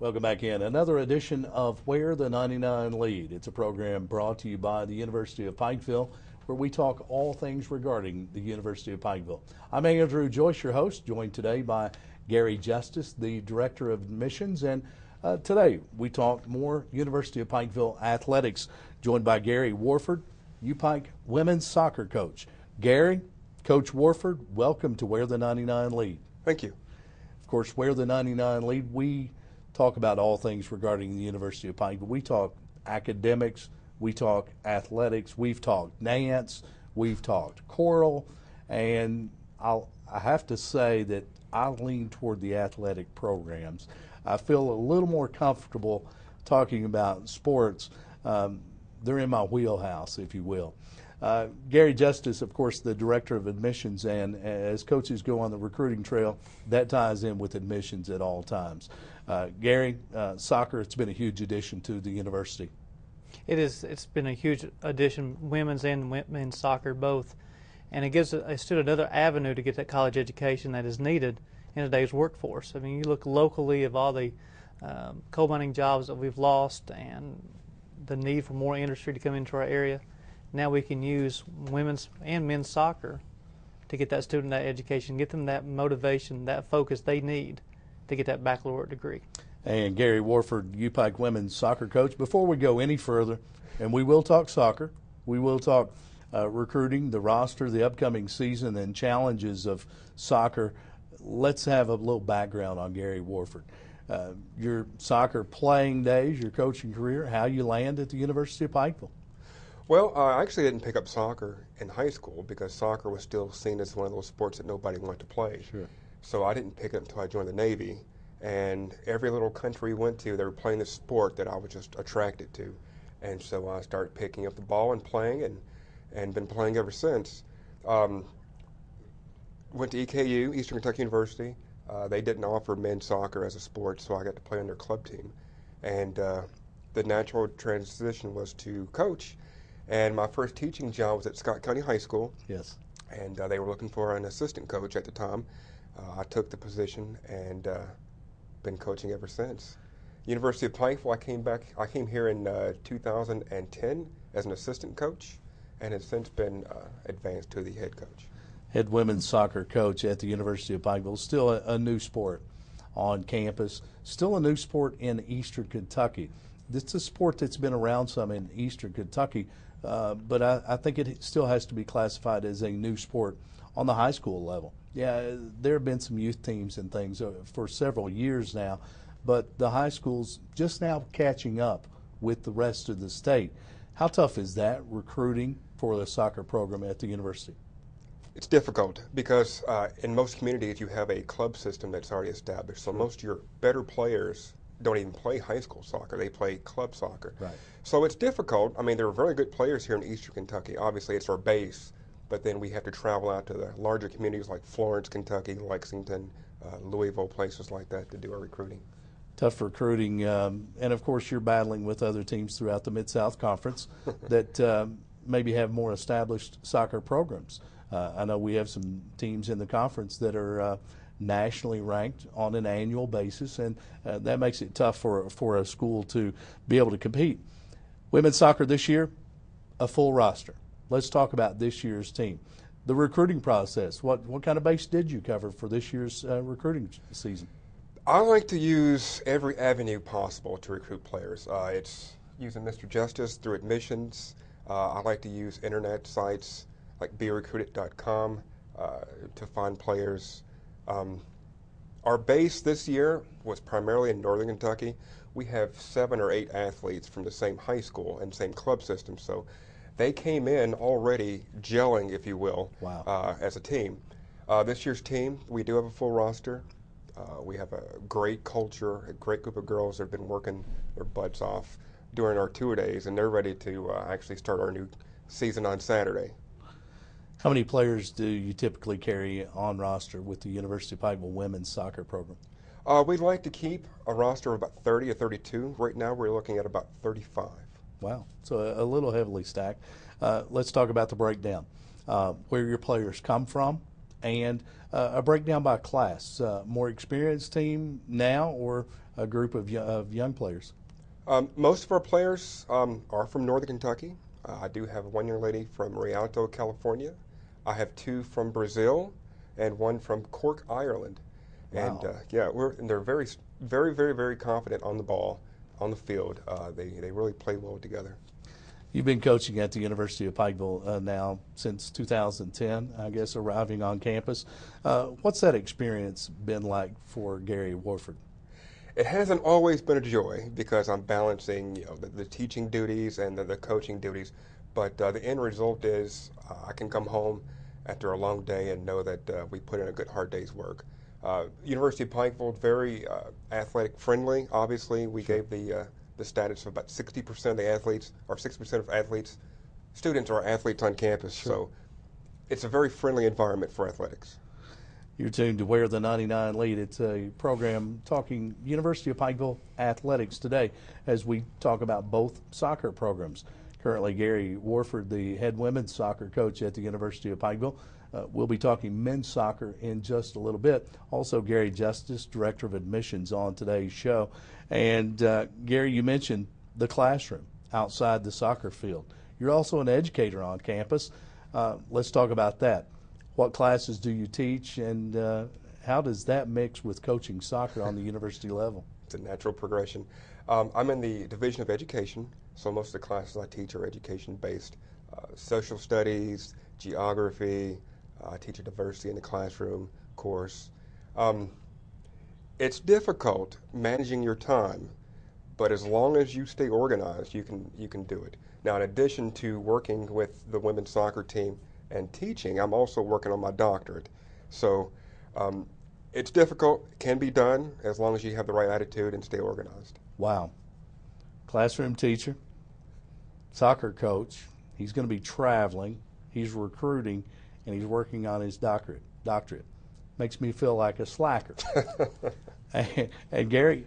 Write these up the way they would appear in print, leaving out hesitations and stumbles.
Welcome back in. Another edition of Where the 99 Lead. It's a program brought to you by the University of Pikeville, where we talk all things regarding the University of Pikeville. I'm Andrew Joyce, your host, joined today by Gary Justice, the Director of Admissions, and today we talk more University of Pikeville athletics, joined by Gary Warford, UPike women's soccer coach. Gary, Coach Warford, welcome to Where the 99 Lead. Thank you. Of course, Where the 99 Lead, we talk about all things regarding the University of Pikeville. We talk academics, we talk athletics, we've talked dance, we've talked choral, and I have to say that I lean toward the athletic programs. I feel a little more comfortable talking about sports. They're in my wheelhouse, if you will. Gary Justice, of course, the Director of Admissions, and as coaches go on the recruiting trail, that ties in with admissions at all times. Gary, soccer, it's been a huge addition to the university. It is. It's been a huge addition, women's and men's soccer both, and it gives a student another avenue to get that college education that is needed in today's workforce. I mean, you look locally of all the coal mining jobs that we've lost and the need for more industry to come into our area. Now we can use women's and men's soccer to get that student that education, get them that motivation, that focus they need to get that baccalaureate degree. And Gary Warford, UPike women's soccer coach. Before we go any further, and we will talk soccer, we will talk recruiting, the roster, the upcoming season, and challenges of soccer. Let's have a little background on Gary Warford. Your soccer playing days, your coaching career, how you land at the University of Pikeville. Well, I actually didn't pick up soccer in high school because soccer was still seen as one of those sports that nobody wanted to play. Sure. So I didn't pick it up until I joined the Navy. And every little country we went to, they were playing this sport that I was just attracted to. And so I started picking up the ball and playing, and been playing ever since. Went to EKU, Eastern Kentucky University. They didn't offer men's soccer as a sport, so I got to play on their club team. And the natural transition was to coach. And my first teaching job was at Scott County High School. Yes. And they were looking for an assistant coach at the time. I took the position and been coaching ever since. University of Pikeville, I came here in 2010 as an assistant coach and have since been advanced to the head coach. Head women's soccer coach at the University of Pikeville. Still a new sport on campus, still a new sport in Eastern Kentucky. This is a sport that's been around some in Eastern Kentucky, but I think it still has to be classified as a new sport on the high school level. Yeah, there have been some youth teams and things for several years now, but the high school's just now catching up with the rest of the state. How tough is that, recruiting for the soccer program at the university? It's difficult because in most communities you have a club system that's already established, so most of your better players don't even play high school soccer. They play club soccer. Right. So it's difficult. I mean, there are very good players here in Eastern Kentucky. Obviously, it's our base, but then we have to travel out to the larger communities like Florence, Kentucky, Lexington, Louisville, places like that to do our recruiting. Tough recruiting, and of course you're battling with other teams throughout the Mid-South Conference that maybe have more established soccer programs. I know we have some teams in the conference that are nationally ranked on an annual basis, and that makes it tough for a school to be able to compete. Women's soccer this year, a full roster. Let's talk about this year's team. The recruiting process, what kind of base did you cover for this year's recruiting season? I like to use every avenue possible to recruit players. It's using Mr. Justice through admissions. I like to use internet sites like berecruited.com to find players. Our base this year was primarily in Northern Kentucky. We have 7 or 8 athletes from the same high school and same club system, so they came in already gelling, if you will, wow. As a team. This year's team, we do have a full roster. We have a great culture, a great group of girls that have been working their butts off during our tour days, and they're ready to actually start our new season on Saturday. How many players do you typically carry on roster with the University of Pikeville women's soccer program? We'd like to keep a roster of about 30 or 32. Right now we're looking at about 35. Wow, so a little heavily stacked. Let's talk about the breakdown, where your players come from, and a breakdown by class. More experienced team now, or a group of young players? Most of our players are from Northern Kentucky. I do have one young lady from Rialto, California. I have two from Brazil and one from Cork, Ireland. Wow. And they're very, very, very, very confident on the ball, on the field. They really play well together. You've been coaching at the University of Pikeville now since 2010, I guess, arriving on campus. What's that experience been like for Gary Warford? It hasn't always been a joy because I'm balancing, the teaching duties and the coaching duties. But the end result is I can come home after a long day and know that we put in a good hard day's work. University of Pikeville, very athletic friendly. Obviously, we gave the status of about 60% of the athletes, or 60% of athletes, students are athletes on campus. Sure. So it's a very friendly environment for athletics. You're tuned to Where the 99 Lead. It's a program talking University of Pikeville athletics today as we talk about both soccer programs. Currently, Gary Warford, the head women's soccer coach at the University of Pikeville. We'll be talking men's soccer in just a little bit. Also, Gary Justice, Director of Admissions, on today's show. And Gary, you mentioned the classroom outside the soccer field. You're also an educator on campus. Let's talk about that. What classes do you teach, and how does that mix with coaching soccer on the university level? It's a natural progression. I'm in the Division of Education, so most of the classes I teach are education-based. Social studies, geography, I teach a diversity in the classroom course. It's difficult managing your time, but as long as you stay organized, you can do it. Now, in addition to working with the women's soccer team and teaching, I'm also working on my doctorate. So it's difficult, can be done, as long as you have the right attitude and stay organized. Wow. Classroom teacher, soccer coach, he's going to be traveling, he's recruiting, and he's working on his doctorate. Makes me feel like a slacker. And Gary,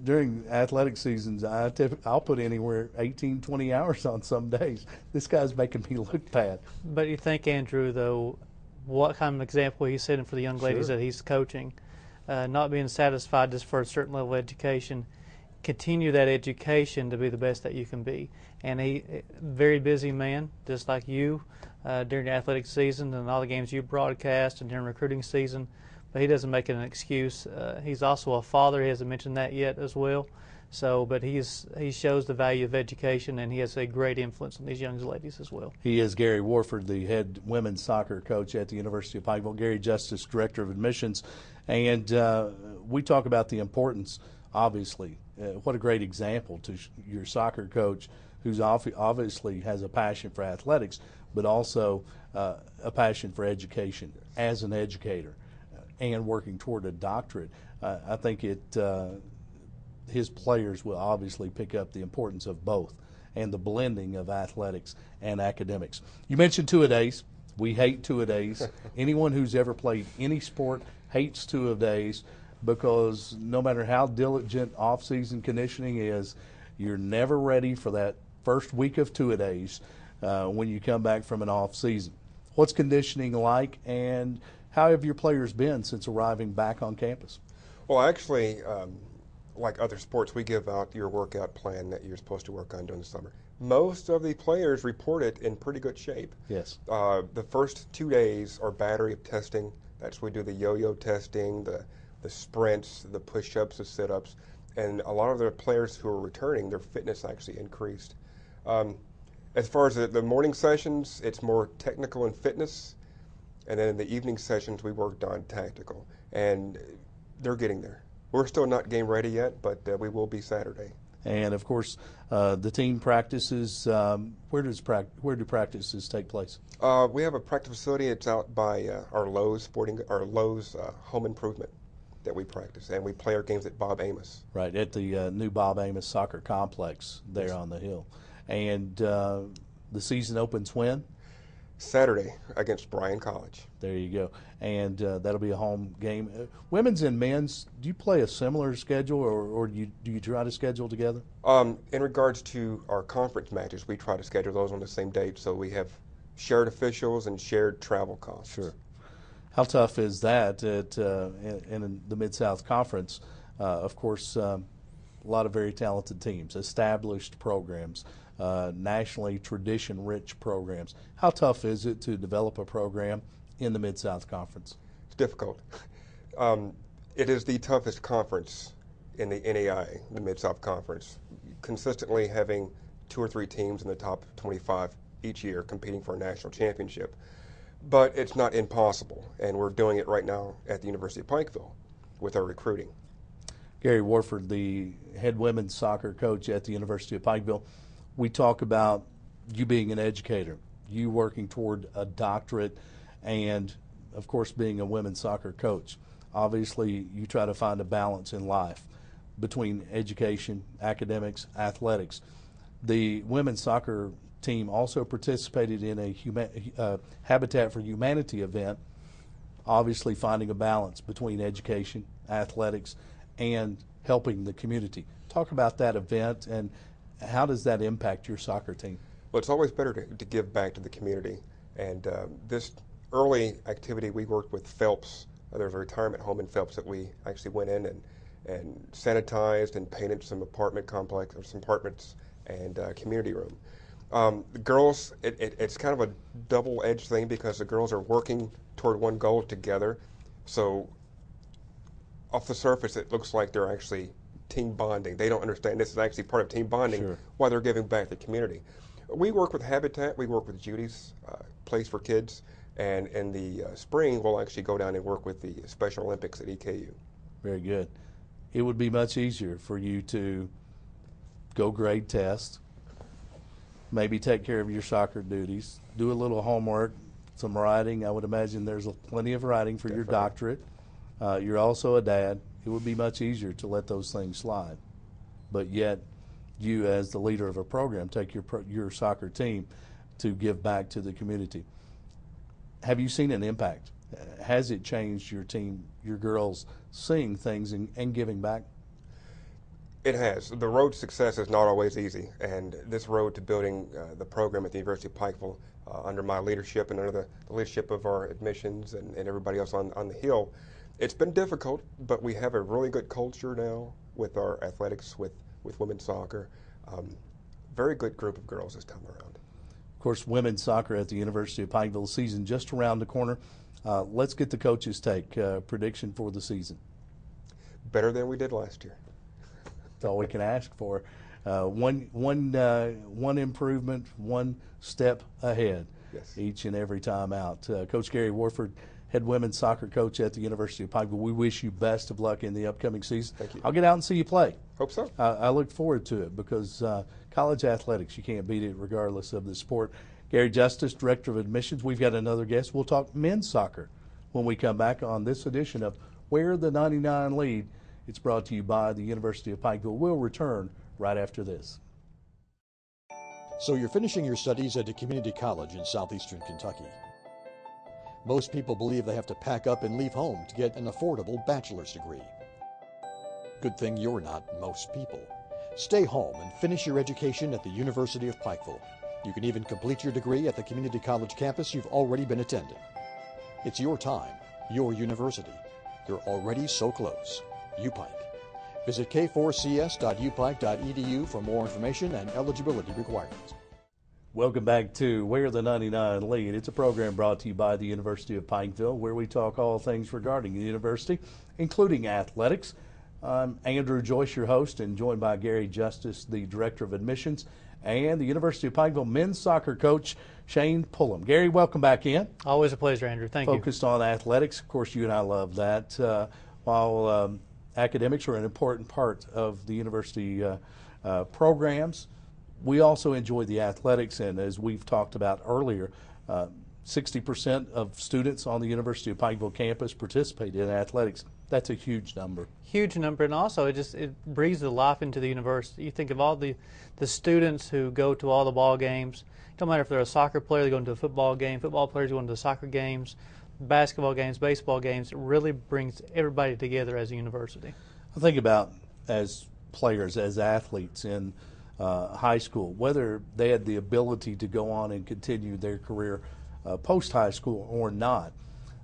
during athletic seasons, I'll put anywhere 18, 20 hours on some days. This guy's making me look bad. But you think, Andrew, though, what kind of example he's setting for the young ladies Sure. that he's coaching, not being satisfied just for a certain level of education, continue that education to be the best that you can be. And he, very busy man, just like you, during the athletic season and all the games you broadcast and during recruiting season. But he doesn't make it an excuse. He's also a father. He hasn't mentioned that yet as well. So, but he shows the value of education, and he has a great influence on these young ladies as well. He is Gary Warford, the head women's soccer coach at the University of Pikeville. Gary Justice, Director of Admissions. And we talk about the importance, obviously. What a great example to your soccer coach, who's obviously has a passion for athletics, but also a passion for education as an educator and working toward a doctorate. I think his players will obviously pick up the importance of both and the blending of athletics and academics. You mentioned two-a-days. We hate two-a-days. Anyone who's ever played any sport hates two-a-days because no matter how diligent off-season conditioning is, you're never ready for that first week of two-a-days when you come back from an off-season. What's conditioning like, and how have your players been since arriving back on campus? Well, actually, like other sports, we give out your workout plan that you're supposed to work on during the summer. Most of the players report it in pretty good shape. Yes. The first 2 days are battery of testing. That's where we do the yo-yo testing, the sprints, the push-ups, the sit-ups, and a lot of the players who are returning, their fitness actually increased. As far as the morning sessions, it's more technical and fitness, and then in the evening sessions, we worked on tactical, and they're getting there. We're still not game ready yet, but we will be Saturday. And of course, the team practices. Where do practices take place? We have a practice facility. It's out by our Lowe's Home Improvement that we practice, and we play our games at Bob Amos. Right, at the new Bob Amos Soccer Complex there Yes. on the hill. And the season opens when? Saturday against Bryan College. There you go. And that'll be a home game. Women's and men's, do you play a similar schedule, or do you try to schedule together? In regards to our conference matches, we try to schedule those on the same date so we have shared officials and shared travel costs. Sure. How tough is that in the Mid-South Conference? Of course, a lot of very talented teams, established programs, nationally tradition-rich programs. How tough is it to develop a program in the Mid-South Conference? It's difficult. It is the toughest conference in the NAIA, the Mid-South Conference, consistently having 2 or 3 teams in the top 25 each year competing for a national championship. But it's not impossible, and we're doing it right now at the University of Pikeville with our recruiting. Gary Warford, the head women's soccer coach at the University of Pikeville. We talk about you being an educator, you working toward a doctorate, and, of course, being a women's soccer coach. Obviously, you try to find a balance in life between education, academics, athletics. The women's soccer team also participated in a Habitat for Humanity event, obviously finding a balance between education, athletics, and helping the community. Talk about that event and how does that impact your soccer team? Well, it's always better to give back to the community. And this early activity, we worked with Phelps. There's a retirement home in Phelps that we actually went in and sanitized and painted some apartment complex or some apartments and community room. The girls, it's kind of a double-edged thing because the girls are working toward one goal together. So off the surface, it looks like they're actually team bonding. They don't understand this is actually part of team bonding. Sure. While they're giving back to the community. We work with Habitat. We work with Judy's Place for Kids. And in the spring, we'll actually go down and work with the Special Olympics at EKU. Very good. It would be much easier for you to go grade test, maybe take care of your soccer duties, do a little homework, some writing. I would imagine there's plenty of writing for your doctorate. You're also a dad. It would be much easier to let those things slide. But yet, you as the leader of a program take your soccer team to give back to the community. Have you seen an impact? Has it changed your team, your girls seeing things and giving back? It has. The road to success is not always easy, and this road to building the program at the University of Pikeville under my leadership and under the leadership of our admissions and everybody else on the Hill, it's been difficult, but we have a really good culture now with our athletics, with women's soccer. Very good group of girls this time around. Of course, women's soccer at the University of Pikeville season just around the corner. Let's get the coach's take. Prediction for the season. Better than we did last year. That's all we can ask for. One improvement, one step ahead. Yes. Each and every time out. Coach Gary Warford, head women's soccer coach at the University of Pikeville. We wish you best of luck in the upcoming season. Thank you. I'll get out and see you play. Hope so. I look forward to it because college athletics, you can't beat it regardless of the sport. Gary Justice, Director of Admissions. We've got another guest. We'll talk men's soccer when we come back on this edition of Where the 99 Lead. It's brought to you by the University of Pikeville. We'll return right after this. So you're finishing your studies at a community college in southeastern Kentucky. Most people believe they have to pack up and leave home to get an affordable bachelor's degree. Good thing you're not most people. Stay home and finish your education at the University of Pikeville. You can even complete your degree at the community college campus you've already been attending. It's your time, your university. You're already so close. UPike. Visit k4cs.upike.edu for more information and eligibility requirements. Welcome back to Where the 99 Lead. It's a program brought to you by the University of Pikeville, where we talk all things regarding the university, including athletics. I'm Andrew Joyce, your host, and joined by Gary Justice, the Director of Admissions, and the University of Pikeville men's soccer coach, Shane Pullum. Gary, welcome back in. Always a pleasure, Andrew. Thank you. Focused on athletics. Of course, you and I love that. While academics are an important part of the university programs, we also enjoy the athletics, and as we've talked about earlier, 60% of students on the University of Pikeville campus participate in athletics. That's a huge number. Huge number, and also it breathes the life into the university. You think of all the students who go to all the ball games. It don't matter if they're a soccer player, they go into a football game, football players go into soccer games, basketball games, baseball games. It really brings everybody together as a university. I think about as players, as athletes in high school, whether they had the ability to go on and continue their career post-high school or not,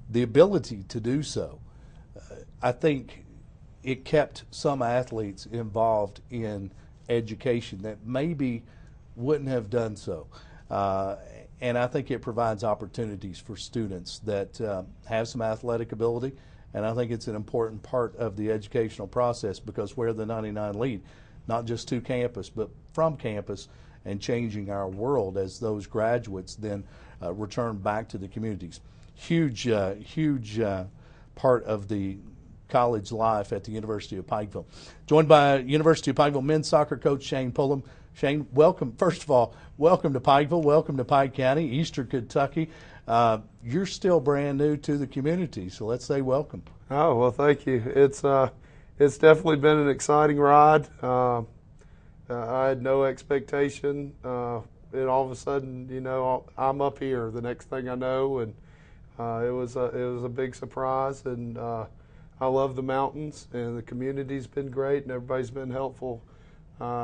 the ability to do so, I think it kept some athletes involved in education that maybe wouldn't have done so. And I think it provides opportunities for students that have some athletic ability, and I think it's an important part of the educational process, because where the 99 lead, not just to campus, but from campus, and changing our world as those graduates then return back to the communities. Huge part of the college life at the University of Pikeville. Joined by University of Pikeville men's soccer coach Shane Pullum. Shane, welcome. First of all, welcome to Pikeville. Welcome to Pike County, Eastern Kentucky. You're still brand new to the community, so let's say welcome. Oh, well, thank you. It's definitely been an exciting ride. I had no expectation, and all of a sudden, you know, I'm up here. The next thing I know, and it was a big surprise. And I love the mountains, and the community's been great, and everybody's been helpful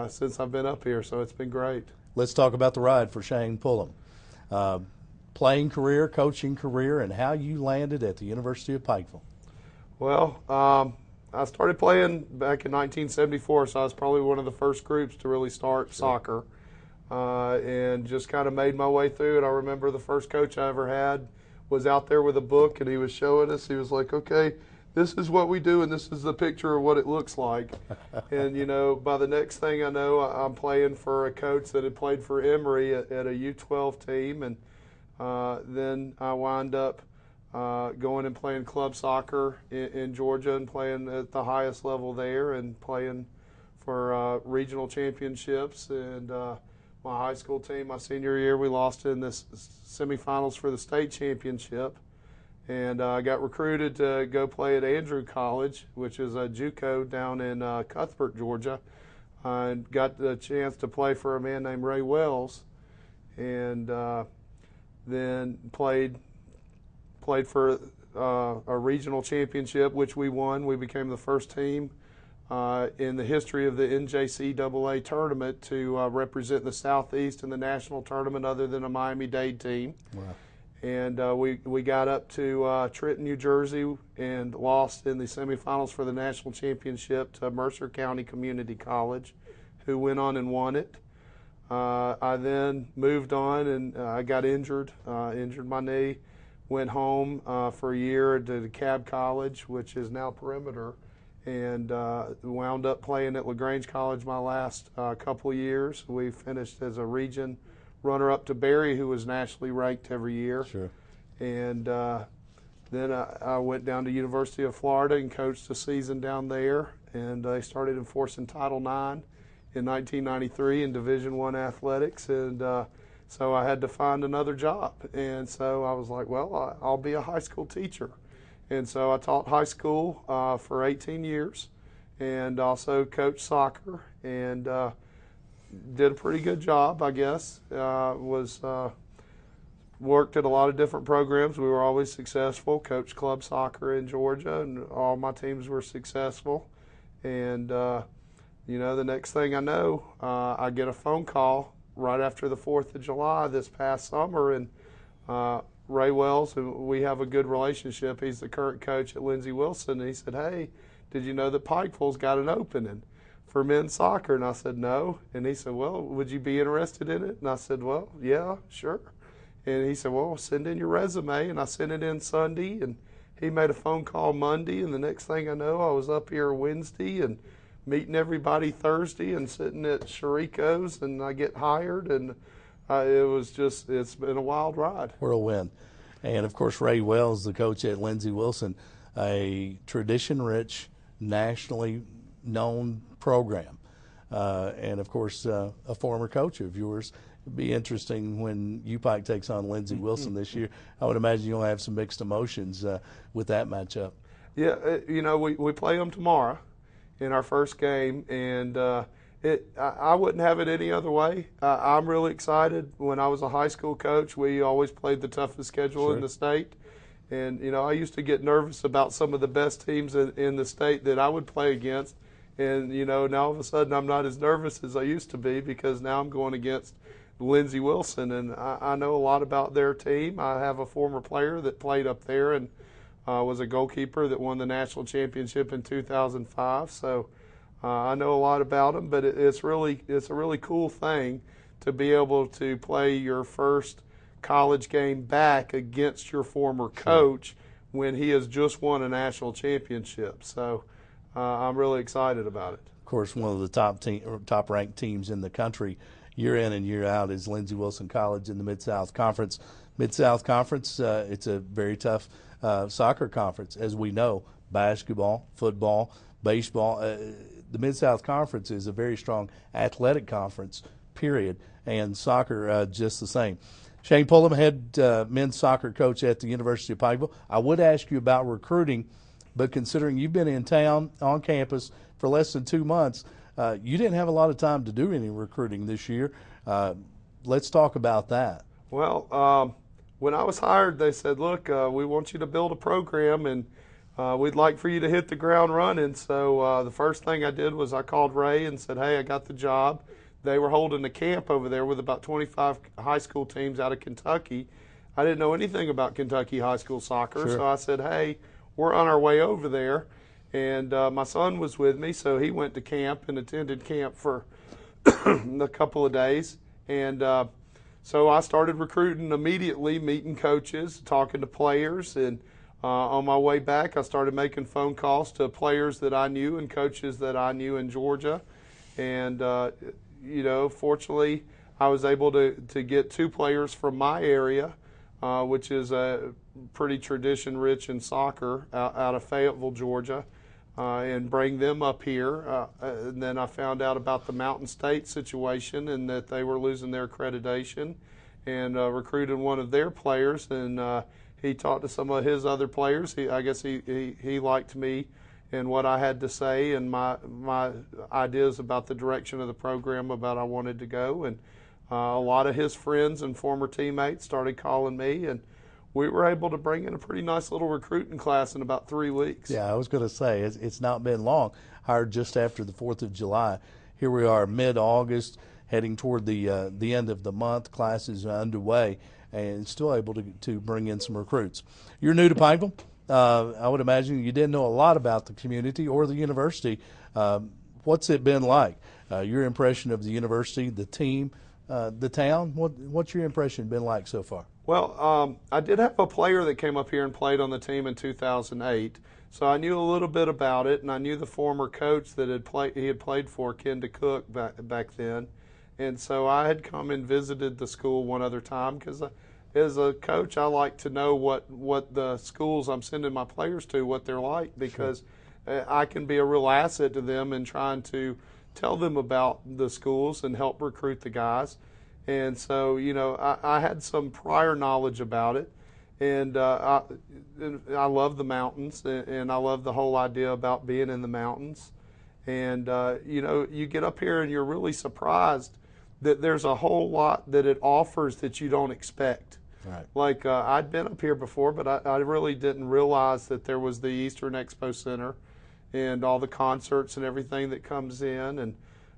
since I've been up here. So it's been great. Let's talk about the ride for Shane Pullum. Playing career, coaching career, and how you landed at the University of Pikeville. Well, I started playing back in 1974, so I was probably one of the first groups to really start soccer, and just kind of made my way through it. I remember the first coach I ever had was out there with a book, and he was showing us. He was like, okay, this is what we do, and this is the picture of what it looks like. And, you know, by the next thing I know, I'm playing for a coach that had played for Emory at a U12 team, and then I wound up going and playing club soccer in Georgia, and playing at the highest level there, and playing for regional championships. And my high school team, my senior year, we lost in the semifinals for the state championship. And I got recruited to go play at Andrew College, which is a JUCO down in Cuthbert, Georgia, and got the chance to play for a man named Ray Wells, and then played for a regional championship, which we won. We became the first team in the history of the NJCAA tournament to represent the Southeast in the national tournament, other than a Miami-Dade team. Wow. And we got up to Trenton, New Jersey, and lost in the semifinals for the national championship to Mercer County Community College, who went on and won it. I then moved on, and I got injured my knee, went home for a year to DeKalb College, which is now Perimeter, and wound up playing at LaGrange College my last couple of years. We finished as a region runner-up to Barry, who was nationally ranked every year. Sure. And then I went down to University of Florida and coached a season down there, and they started enforcing Title IX in 1993 in Division I athletics, and so I had to find another job. And so I was like, well, I'll be a high school teacher. And so I taught high school for 18 years, and also coached soccer, and did a pretty good job, I guess. Worked at a lot of different programs. We were always successful. Coached club soccer in Georgia, and all my teams were successful. And you know, the next thing I know, I get a phone call right after the 4th of July this past summer, and Ray Wells, and we have a good relationship. He's the current coach at Lindsey Wilson, and he said, "Hey, did you know that Pikeville's got an opening for men's soccer?" And I said, "No." And he said, "Well, would you be interested in it?" And I said, "Well, yeah, sure." And he said, "Well, send in your resume." And I sent it in Sunday, and he made a phone call Monday, and the next thing I know, I was up here Wednesday and meeting everybody Thursday and sitting at Chirico's, and I get hired, and it's been a wild ride. Whirlwind. And of course, Ray Wells, the coach at Lindsey Wilson, a tradition-rich, nationally known program. And of course, a former coach of yours. It'd be interesting when UPike takes on Lindsey Wilson this year. I would imagine you'll have some mixed emotions with that matchup. Yeah, you know, we play them tomorrow in our first game, and I wouldn't have it any other way. I'm really excited. When I was a high school coach, we always played the toughest schedule in the state. And, you know, I used to get nervous about some of the best teams in the state that I would play against. And, you know, now all of a sudden I'm not as nervous as I used to be, because now I'm going against Lindsey Wilson, and I know a lot about their team. I have a former player that played up there, and was a goalkeeper that won the national championship in 2005. So I know a lot about him, but it's a really cool thing to be able to play your first college game back against your former coach when he has just won a national championship. So I'm really excited about it. Of course, one of the top ranked teams in the country year in and year out is Lindsey Wilson College in the Mid-South Conference. Mid-South Conference, it's a very tough soccer conference, as we know. Basketball, football, baseball. The Mid-South Conference is a very strong athletic conference, period, and soccer just the same. Shane Pullum, head men's soccer coach at the University of Pikeville. I would ask you about recruiting, but considering you've been in town on campus for less than 2 months, you didn't have a lot of time to do any recruiting this year. Let's talk about that. Well, when I was hired, they said, look, we want you to build a program, and we'd like for you to hit the ground running. So the first thing I did was I called Ray and said, hey, I got the job. They were holding a camp over there with about 25 high school teams out of Kentucky. I didn't know anything about Kentucky high school soccer, so I said, hey, we're on our way over there. And my son was with me, so he went to camp and attended camp for a couple of days. And so I started recruiting immediately, meeting coaches, talking to players. And on my way back, I started making phone calls to players that I knew and coaches that I knew in Georgia. And, fortunately, I was able to get 2 players from my area, which is pretty tradition-rich in soccer, out of Fayetteville, Georgia. And bring them up here. And then I found out about the Mountain State situation and that they were losing their accreditation, and recruited one of their players. And he talked to some of his other players. I guess he liked me and what I had to say and my ideas about the direction of the program, about I wanted to go. And a lot of his friends and former teammates started calling me, and we were able to bring in a pretty nice little recruiting class in about 3 weeks. Yeah, I was going to say, it's not been long. Hired just after the 4th of July. Here we are mid-August, heading toward the end of the month. Classes are underway, and still able to bring in some recruits. You're new to Pikeville. I would imagine you didn't know a lot about the community or the university. What's it been like? Your impression of the university, the team, the town? What's your impression been like so far? Well, I did have a player that came up here and played on the team in 2008, so I knew a little bit about it, and I knew the former coach that he had played for, Ken DeCook, back then. And so I had come and visited the school one other time because as a coach, I like to know what the schools I'm sending my players to, what they're like, because I can be a real asset to them in trying to tell them about the schools and help recruit the guys. And so, I had some prior knowledge about it, and I love the mountains, and I love the whole idea about being in the mountains. And, you get up here and you're really surprised that there's a whole lot that it offers that you don't expect. Right. Like I'd been up here before, but I really didn't realize that there was the Eastern Expo Center and all the concerts and everything that comes in, and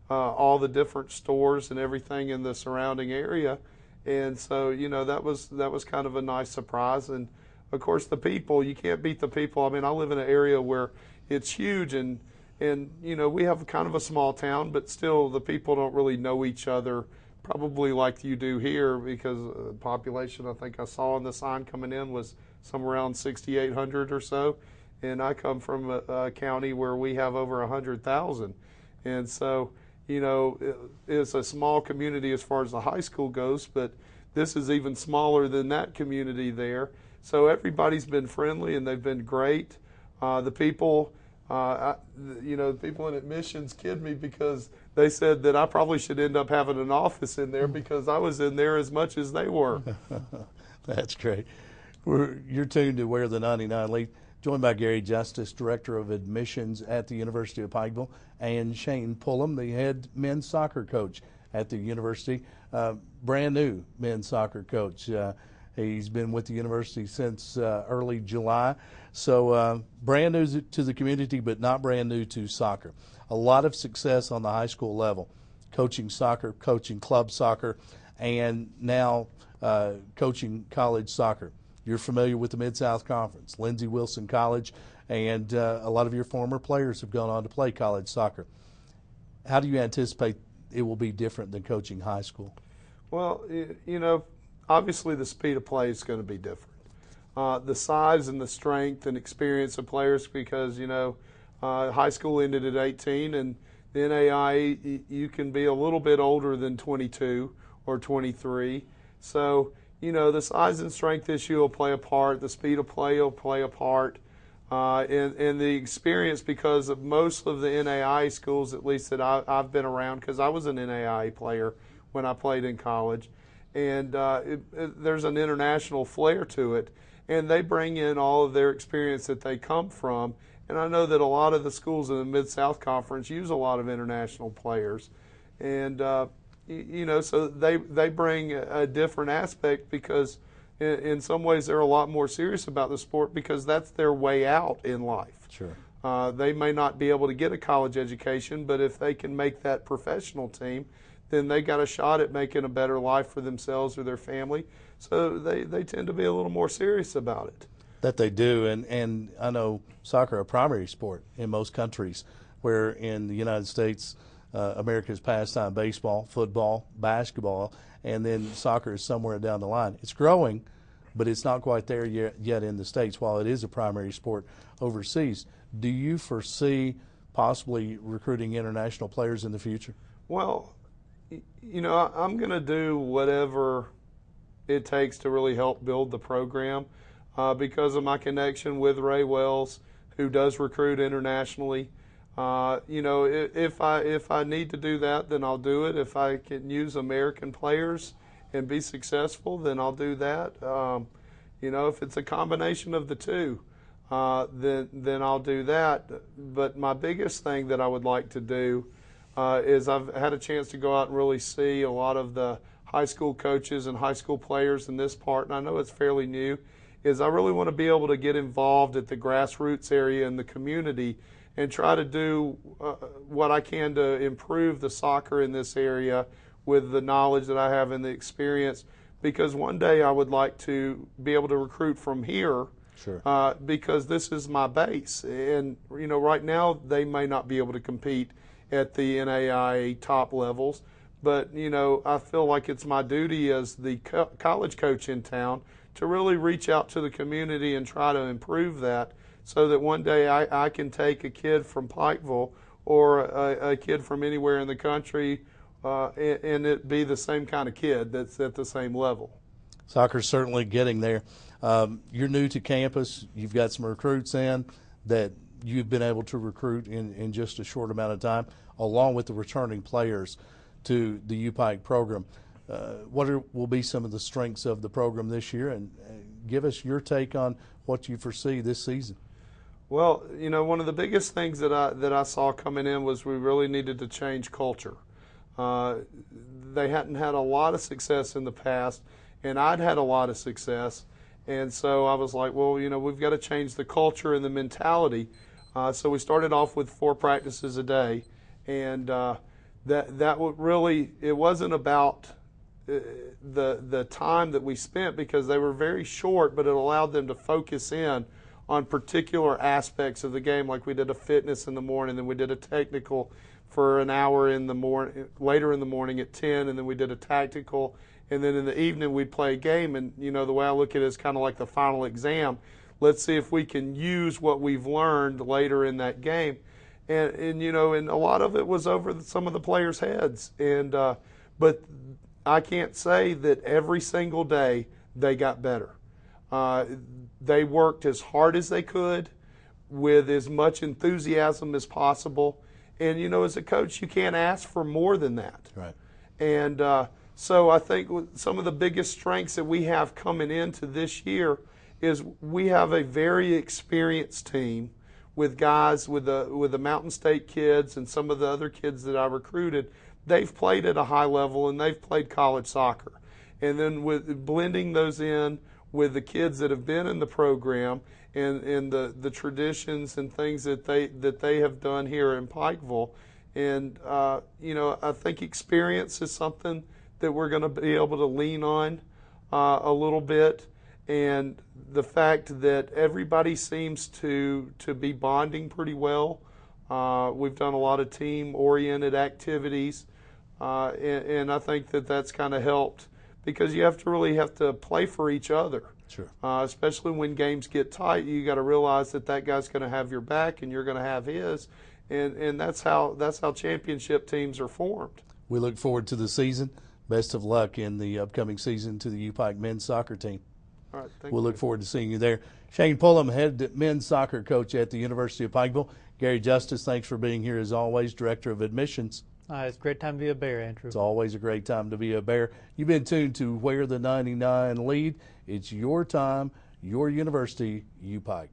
all the different stores and everything in the surrounding area. And so, that was kind of a nice surprise. And of course, the people, you can't beat the people. I mean, I live in an area where it's huge, and we have kind of a small town, but still the people don't really know each other probably like you do here, because the population I think I saw on the sign coming in was somewhere around 6,800 or so. And I come from a county where we have over 100,000. And so, it's a small community as far as the high school goes, but this is even smaller than that community there. So everybody's been friendly and they've been great. The people, the people in admissions kid me because they said that I probably should end up having an office in there because I was in there as much as they were. That's great. You're tuned to Where the 99 Lead. Joined by Gary Justice, Director of Admissions at the University of Pikeville, and Shane Pullum, the head men's soccer coach at the university. Brand new men's soccer coach. He's been with the university since early July. So brand new to the community, but not brand new to soccer. A lot of success on the high school level, coaching soccer, coaching club soccer, and now coaching college soccer. You're familiar with the Mid-South Conference, Lindsey Wilson College, and a lot of your former players have gone on to play college soccer. How do you anticipate it will be different than coaching high school? Well, obviously the speed of play is going to be different. The size and the strength and experience of players, because, high school ended at 18, and the NAI, you can be a little bit older than 22 or 23. So, the size and strength issue will play a part. The speed of play will play a part. And the experience, because of most of the NAI schools, at least that I've been around, because I was an NAI player when I played in college, and there's an international flair to it, and they bring in all of their experience that they come from. And I know that a lot of the schools in the Mid-South Conference use a lot of international players, and so they bring a different aspect, because in some ways they're a lot more serious about the sport, because that's their way out in life. Sure. They may not be able to get a college education, but if they can make that professional team, then they got a shot at making a better life for themselves or their family. So they tend to be a little more serious about it. That they do, and I know soccer a primary sport in most countries, where in the United States, America's pastime baseball, football, basketball, and then soccer is somewhere down the line. It's growing, but it's not quite there yet in the States, while it is a primary sport overseas. Do you foresee possibly recruiting international players in the future? Well, I'm going to do whatever it takes to really help build the program, because of my connection with Ray Wells, who does recruit internationally. If I need to do that, then I'll do it. If I can use American players and be successful, then I'll do that. If it's a combination of the two, then I'll do that. But my biggest thing that I would like to do is I've had a chance to go out and really see a lot of the high school coaches and high school players in this part, and I know it's fairly new, is I really want to be able to get involved at the grassroots area in the community and try to do what I can to improve the soccer in this area with the knowledge that I have and the experience, because one day I would like to be able to recruit from here. Sure. Because this is my base. And, right now they may not be able to compete at the NAIA top levels, but, I feel like it's my duty as the college coach in town to really reach out to the community and try to improve that, so that one day I can take a kid from Pikeville or a kid from anywhere in the country and it be the same kind of kid that's at the same level. Soccer's certainly getting there. You're new to campus. You've got some recruits in that you've been able to recruit in just a short amount of time, along with the returning players to the U-Pike program. What will be some of the strengths of the program this year, and give us your take on what you foresee this season? Well, one of the biggest things that I saw coming in was we really needed to change culture. They hadn't had a lot of success in the past, and I'd had a lot of success, and so I was like, well, we've got to change the culture and the mentality. So we started off with 4 practices a day, and that would really, it wasn't about the time that we spent, because they were very short, but it allowed them to focus in on particular aspects of the game. Like we did a fitness in the morning, then we did a technical for an hour in the morning, later in the morning at 10, and then we did a tactical, and then in the evening we'd play a game. And the way I look at it is kind of like the final exam. Let's see if we can use what we've learned later in that game. And a lot of it was over some of the players' heads. And but I can't say that every single day they got better. They worked as hard as they could with as much enthusiasm as possible. And, as a coach, you can't ask for more than that. Right. And so I think some of the biggest strengths that we have coming into this year is we have a very experienced team with guys, with the Mountain State kids and some of the other kids that I recruited. They've played at a high level and they've played college soccer. And then with blending those in with the kids that have been in the program and the traditions and things that they have done here in Pikeville. And, I think experience is something that we're going to be able to lean on a little bit. and the fact that everybody seems to be bonding pretty well. We've done a lot of team-oriented activities, and I think that that's kind of helped, because you have to play for each other. Sure. Especially when games get tight, you got to realize that guy's going to have your back and you're going to have his, and that's how championship teams are formed. We look forward to the season. Best of luck in the upcoming season to the U-Pike men's soccer team. All right, thank We'll you. look forward to seeing you there. Shane Pullum, head men's soccer coach at the University of Pikeville. Gary Justice, thanks for being here as always, Director of Admissions. It's a great time to be a Bear, Andrew. It's always a great time to be a Bear. You've been tuned to Where the 99 Lead. It's your time, your university, U-Pike.